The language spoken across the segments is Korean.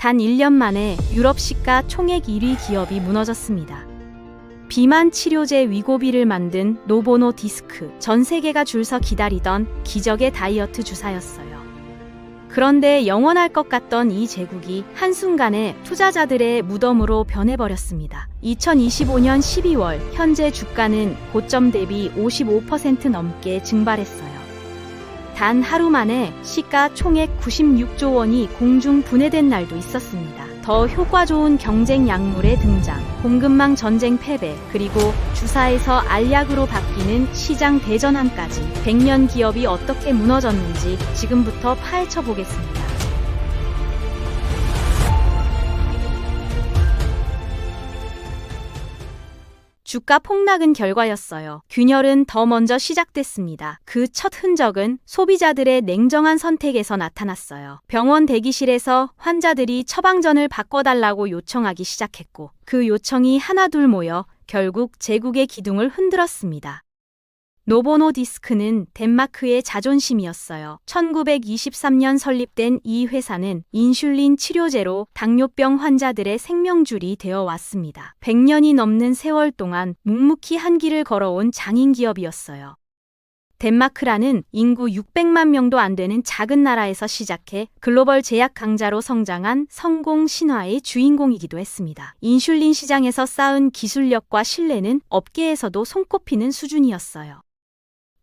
단 1년 만에 유럽 시가 총액 1위 기업이 무너졌습니다. 비만 치료제 위고비를 만든 노보노 디스크, 전 세계가 줄서 기다리던 기적의 다이어트 주사였어요. 그런데 영원할 것 같던 이 제국이 한순간에 투자자들의 무덤으로 변해버렸습니다. 2025년 12월 현재 주가는 고점 대비 55% 넘게 증발했어요. 단 하루 만에 시가 총액 96조 원이 공중 분해된 날도 있었습니다. 더 효과 좋은 경쟁 약물의 등장, 공급망 전쟁 패배, 그리고 주사에서 알약으로 바뀌는 시장 대전환까지 100년 기업이 어떻게 무너졌는지 지금부터 파헤쳐 보겠습니다. 주가 폭락은 결과였어요. 균열은 더 먼저 시작됐습니다. 그 첫 흔적은 소비자들의 냉정한 선택에서 나타났어요. 병원 대기실에서 환자들이 처방전을 바꿔달라고 요청하기 시작했고, 그 요청이 하나둘 모여 결국 제국의 기둥을 흔들었습니다. 노보노 디스크는 덴마크의 자존심이었어요. 1923년 설립된 이 회사는 인슐린 치료제로 당뇨병 환자들의 생명줄이 되어 왔습니다. 100년이 넘는 세월 동안 묵묵히 한 길을 걸어온 장인 기업이었어요. 덴마크라는 인구 600만 명도 안 되는 작은 나라에서 시작해 글로벌 제약 강자로 성장한 성공 신화의 주인공이기도 했습니다. 인슐린 시장에서 쌓은 기술력과 신뢰는 업계에서도 손꼽히는 수준이었어요.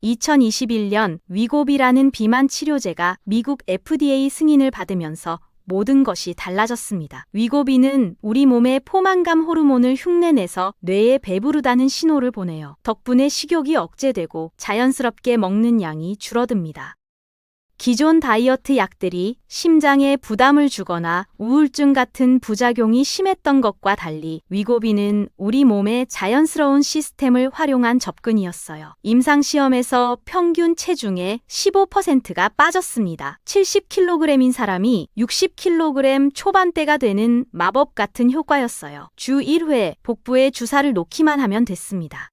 2021년 위고비라는 비만 치료제가 미국 FDA 승인을 받으면서 모든 것이 달라졌습니다. 위고비는 우리 몸의 포만감 호르몬을 흉내내서 뇌에 배부르다는 신호를 보내요. 덕분에 식욕이 억제되고 자연스럽게 먹는 양이 줄어듭니다. 기존 다이어트 약들이 심장에 부담을 주거나 우울증 같은 부작용이 심했던 것과 달리 위고비는 우리 몸의 자연스러운 시스템을 활용한 접근이었어요. 임상시험에서 평균 체중의 15%가 빠졌습니다. 70kg인 사람이 60kg 초반대가 되는 마법 같은 효과였어요. 주 1회 복부에 주사를 놓기만 하면 됐습니다.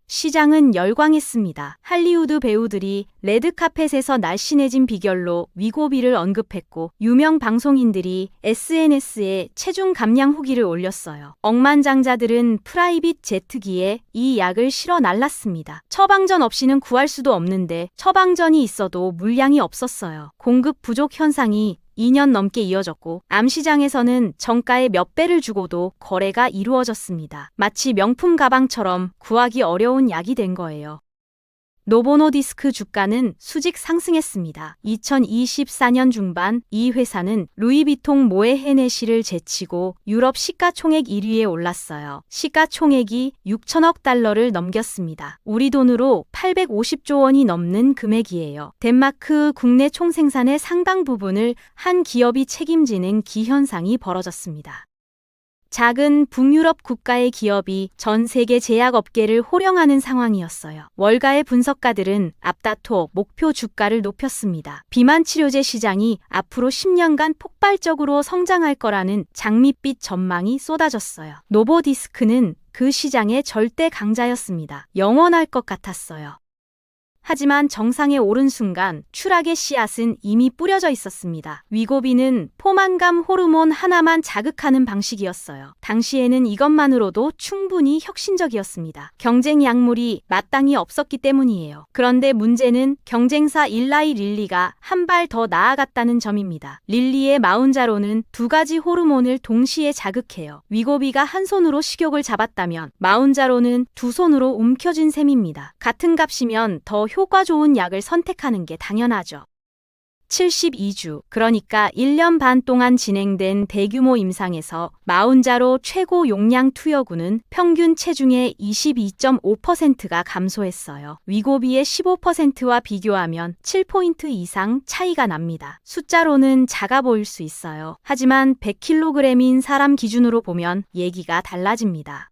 시장은 열광했습니다. 할리우드 배우들이 레드카펫에서 날씬해진 비결로 위고비를 언급했고, 유명 방송인들이 SNS에 체중 감량 후기를 올렸어요. 억만장자들은 프라이빗 제트기에 이 약을 실어 날랐습니다. 처방전 없이는 구할 수도 없는데 처방전이 있어도 물량이 없었어요. 공급 부족 현상이 2년 넘게 이어졌고, 암시장에서는 정가의 몇 배를 주고도 거래가 이루어졌습니다. 마치 명품 가방처럼 구하기 어려운 약이 된 거예요. 노보노 디스크 주가는 수직 상승했습니다. 2024년 중반 이 회사는 루이비통 모에 헤네시를 제치고 유럽 시가총액 1위에 올랐어요. 시가총액이 6천억 달러를 넘겼습니다. 우리 돈으로 850조 원이 넘는 금액이에요. 덴마크 국내 총생산의 상당 부분을 한 기업이 책임지는 기현상이 벌어졌습니다. 작은 북유럽 국가의 기업이 전 세계 제약업계를 호령하는 상황이었어요. 월가의 분석가들은 앞다퉈 목표 주가를 높였습니다. 비만 치료제 시장이 앞으로 10년간 폭발적으로 성장할 거라는 장밋빛 전망이 쏟아졌어요. 노보디스크는 그 시장의 절대 강자였습니다. 영원할 것 같았어요. 하지만 정상에 오른 순간 추락의 씨앗은 이미 뿌려져 있었습니다. 위고비는 포만감 호르몬 하나만 자극하는 방식이었어요. 당시에는 이것만으로도 충분히 혁신적이었습니다. 경쟁 약물이 마땅히 없었기 때문이에요. 그런데 문제는 경쟁사 일라이 릴리가 한 발 더 나아갔다는 점입니다. 릴리의 마운자로는 두 가지 호르몬을 동시에 자극해요. 위고비가 한 손으로 식욕을 잡았다면 마운자로는 두 손으로 움켜쥔 셈입니다. 같은 값이면 더 효과 좋은 약을 선택하는 게 당연하죠. 72주, 그러니까 1년 반 동안 진행된 대규모 임상에서 마운자로 최고 용량 투여군은 평균 체중의 22.5%가 감소했어요. 위고비의 15%와 비교하면 7포인트 이상 차이가 납니다. 숫자로는 작아 보일 수 있어요. 하지만 100kg인 사람 기준으로 보면 얘기가 달라집니다.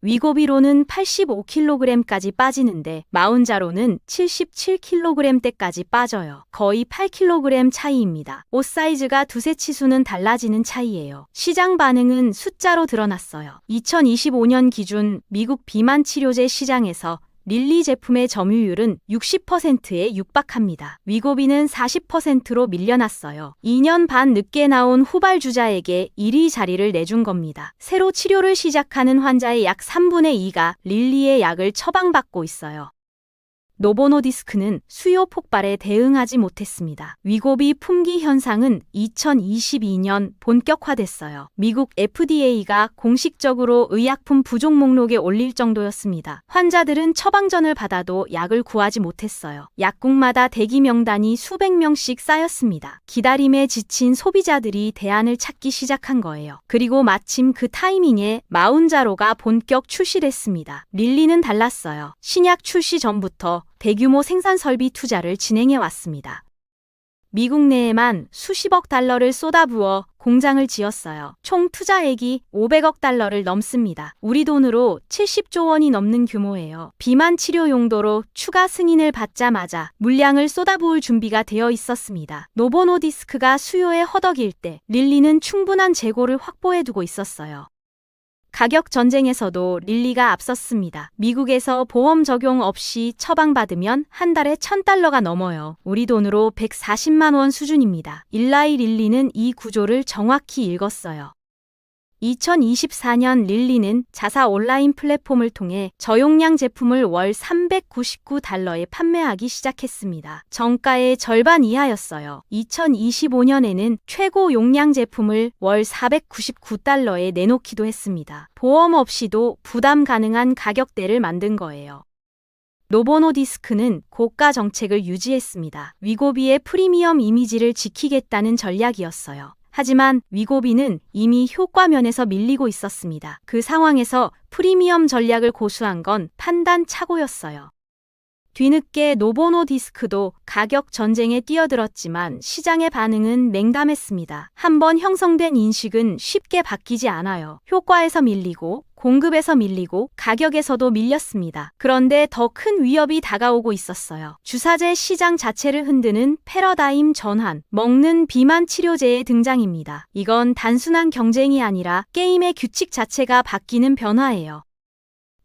위고비로는 85kg까지 빠지는데 마운자로는 77kg대까지 빠져요. 거의 8kg 차이입니다. 옷 사이즈가 두세 치수는 달라지는 차이예요. 시장 반응은 숫자로 드러났어요. 2025년 기준 미국 비만 치료제 시장에서 릴리 제품의 점유율은 60%에 육박합니다. 위고비는 40%로 밀려났어요. 2년 반 늦게 나온 후발주자에게 1위 자리를 내준 겁니다. 새로 치료를 시작하는 환자의 약 3분의 2가 릴리의 약을 처방받고 있어요. 노보노디스크는 수요 폭발에 대응하지 못했습니다. 위고비 품귀 현상은 2022년 본격화됐어요. 미국 FDA가 공식적으로 의약품 부족 목록에 올릴 정도였습니다. 환자들은 처방전을 받아도 약을 구하지 못했어요. 약국마다 대기 명단이 수백 명씩 쌓였습니다. 기다림에 지친 소비자들이 대안을 찾기 시작한 거예요. 그리고 마침 그 타이밍에 마운자로가 본격 출시됐습니다. 릴리는 달랐어요. 신약 출시 전부터 대규모 생산 설비 투자를 진행해 왔습니다. 미국 내에만 수십억 달러를 쏟아부어 공장을 지었어요. 총 투자액이 500억 달러를 넘습니다. 우리 돈으로 70조 원이 넘는 규모예요. 비만 치료 용도로 추가 승인을 받자마자 물량을 쏟아부을 준비가 되어 있었습니다. 노보노디스크가 수요에 허덕일 때 릴리는 충분한 재고를 확보해두고 있었어요. 가격 전쟁에서도 릴리가 앞섰습니다. 미국에서 보험 적용 없이 처방받으면 한 달에 $1,000가 넘어요. 우리 돈으로 140만 원 수준입니다. 일라이 릴리는 이 구조를 정확히 읽었어요. 2024년 릴리는 자사 온라인 플랫폼을 통해 저용량 제품을 월 $399에 판매하기 시작했습니다. 정가의 절반 이하였어요. 2025년에는 최고 용량 제품을 월 $499에 내놓기도 했습니다. 보험 없이도 부담 가능한 가격대를 만든 거예요. 노보노디스크는 고가 정책을 유지했습니다. 위고비의 프리미엄 이미지를 지키겠다는 전략이었어요. 하지만 위고비는 이미 효과 면에서 밀리고 있었습니다. 그 상황에서 프리미엄 전략을 고수한 건 판단 착오였어요. 뒤늦게 노보노디스크도 가격 전쟁에 뛰어들었지만 시장의 반응은 냉담했습니다. 한번 형성된 인식은 쉽게 바뀌지 않아요. 효과에서 밀리고 공급에서 밀리고 가격에서도 밀렸습니다. 그런데 더 큰 위협이 다가오고 있었어요. 주사제 시장 자체를 흔드는 패러다임 전환, 먹는 비만 치료제의 등장입니다. 이건 단순한 경쟁이 아니라 게임의 규칙 자체가 바뀌는 변화예요.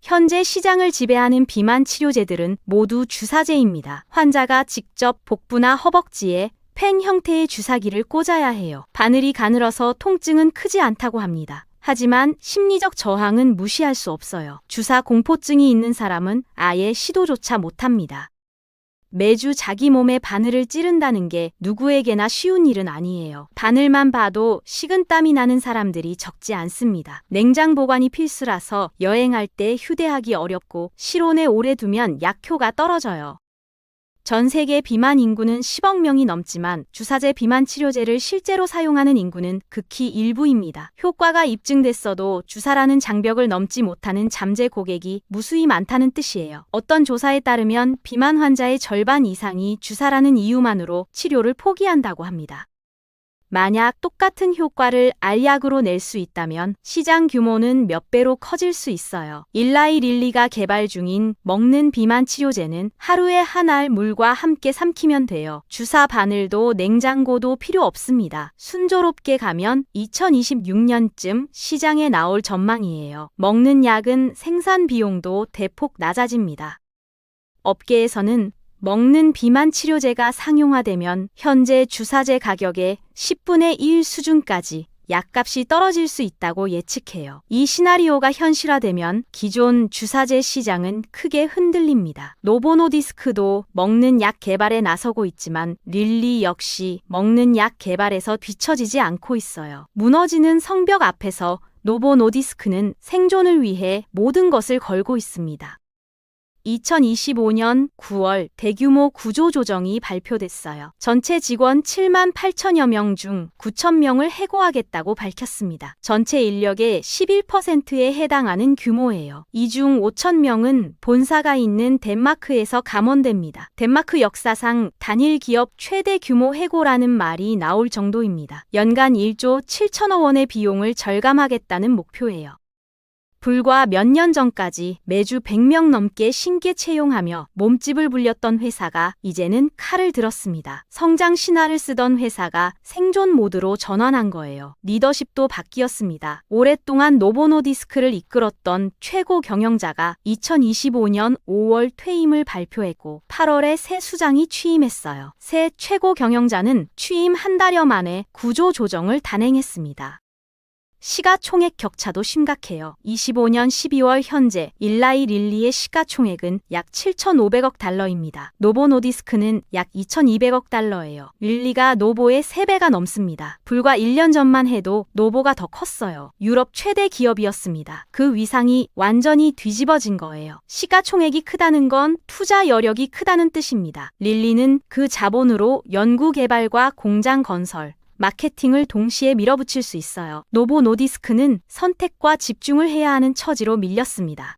현재 시장을 지배하는 비만 치료제들은 모두 주사제입니다. 환자가 직접 복부나 허벅지에 펜 형태의 주사기를 꽂아야 해요. 바늘이 가늘어서 통증은 크지 않다고 합니다. 하지만 심리적 저항은 무시할 수 없어요. 주사 공포증이 있는 사람은 아예 시도조차 못합니다. 매주 자기 몸에 바늘을 찌른다는 게 누구에게나 쉬운 일은 아니에요. 바늘만 봐도 식은땀이 나는 사람들이 적지 않습니다. 냉장 보관이 필수라서 여행할 때 휴대하기 어렵고 실온에 오래 두면 약효가 떨어져요. 전 세계 비만 인구는 10억 명이 넘지만 주사제 비만 치료제를 실제로 사용하는 인구는 극히 일부입니다. 효과가 입증됐어도 주사라는 장벽을 넘지 못하는 잠재 고객이 무수히 많다는 뜻이에요. 어떤 조사에 따르면 비만 환자의 절반 이상이 주사라는 이유만으로 치료를 포기한다고 합니다. 만약 똑같은 효과를 알약으로 낼 수 있다면 시장 규모는 몇 배로 커질 수 있어요. 일라이 릴리가 개발 중인 먹는 비만 치료제는 하루에 한 알 물과 함께 삼키면 돼요. 주사 바늘도 냉장고도 필요 없습니다. 순조롭게 가면 2026년쯤 시장에 나올 전망이에요. 먹는 약은 생산 비용도 대폭 낮아집니다. 업계에서는 먹는 비만 치료제가 상용화되면 현재 주사제 가격의 10분의 1 수준까지 약값이 떨어질 수 있다고 예측해요. 이 시나리오가 현실화되면 기존 주사제 시장은 크게 흔들립니다. 노보노디스크도 먹는 약 개발에 나서고 있지만 릴리 역시 먹는 약 개발에서 뒤처지지 않고 있어요. 무너지는 성벽 앞에서 노보노디스크는 생존을 위해 모든 것을 걸고 있습니다. 2025년 9월 대규모 구조조정이 발표됐어요. 전체 직원 7만 8천여 명 중 9천 명을 해고하겠다고 밝혔습니다. 전체 인력의 11%에 해당하는 규모예요. 이 중 5천 명은 본사가 있는 덴마크에서 감원됩니다. 덴마크 역사상 단일 기업 최대 규모 해고라는 말이 나올 정도입니다. 연간 1조 7천억 원의 비용을 절감하겠다는 목표예요. 불과 몇 년 전까지 매주 100명 넘게 신규 채용하며 몸집을 불렸던 회사가 이제는 칼을 들었습니다. 성장 신화를 쓰던 회사가 생존 모드로 전환한 거예요. 리더십도 바뀌었습니다. 오랫동안 노보노디스크를 이끌었던 최고 경영자가 2025년 5월 퇴임을 발표했고 8월에 새 수장이 취임했어요. 새 최고 경영자는 취임 한 달여 만에 구조 조정을 단행했습니다. 시가총액 격차도 심각해요. 25년 12월 현재 일라이 릴리의 시가총액은 약 7,500억 달러입니다. 노보노디스크는 약 2,200억 달러예요. 릴리가 노보의 3배가 넘습니다. 불과 1년 전만 해도 노보가 더 컸어요. 유럽 최대 기업이었습니다. 그 위상이 완전히 뒤집어진 거예요. 시가총액이 크다는 건 투자 여력이 크다는 뜻입니다. 릴리는 그 자본으로 연구개발과 공장 건설, 마케팅을 동시에 밀어붙일 수 있어요. 노보노디스크는 선택과 집중을 해야 하는 처지로 밀렸습니다.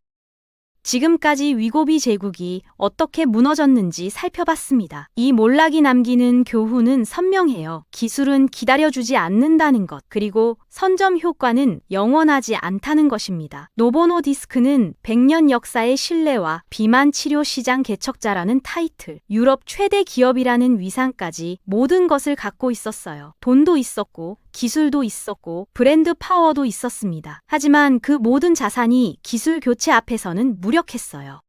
지금까지 위고비 제국이 어떻게 무너졌는지 살펴봤습니다. 이 몰락이 남기는 교훈은 선명해요. 기술은 기다려주지 않는다는 것, 그리고 선점 효과는 영원하지 않다는 것입니다. 노보노디스크는 100년 역사의 신뢰와 비만 치료 시장 개척자라는 타이틀, 유럽 최대 기업이라는 위상까지 모든 것을 갖고 있었어요. 돈도 있었고, 기술도 있었고, 브랜드 파워도 있었습니다. 하지만 그 모든 자산이 기술 교체 앞에서는 무력했어요.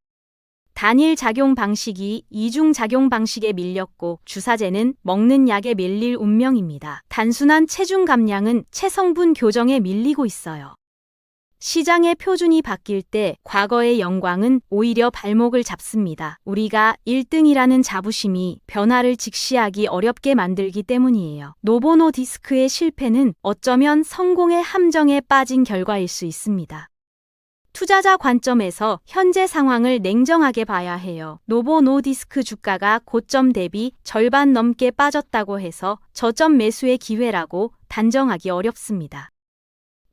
단일 작용 방식이 이중 작용 방식에 밀렸고, 주사제는 먹는 약에 밀릴 운명입니다. 단순한 체중 감량은 체성분 교정에 밀리고 있어요. 시장의 표준이 바뀔 때 과거의 영광은 오히려 발목을 잡습니다. 우리가 1등이라는 자부심이 변화를 직시하기 어렵게 만들기 때문이에요. 노보노디스크의 실패는 어쩌면 성공의 함정에 빠진 결과일 수 있습니다. 투자자 관점에서 현재 상황을 냉정하게 봐야 해요. 노보노디스크 주가가 고점 대비 절반 넘게 빠졌다고 해서 저점 매수의 기회라고 단정하기 어렵습니다.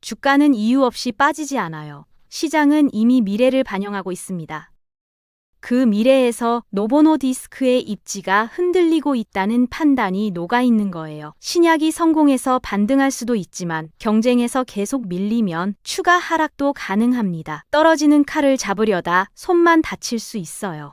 주가는 이유 없이 빠지지 않아요. 시장은 이미 미래를 반영하고 있습니다. 그 미래에서 노보노디스크의 입지가 흔들리고 있다는 판단이 녹아있는 거예요. 신약이 성공해서 반등할 수도 있지만 경쟁에서 계속 밀리면 추가 하락도 가능합니다. 떨어지는 칼을 잡으려다 손만 다칠 수 있어요.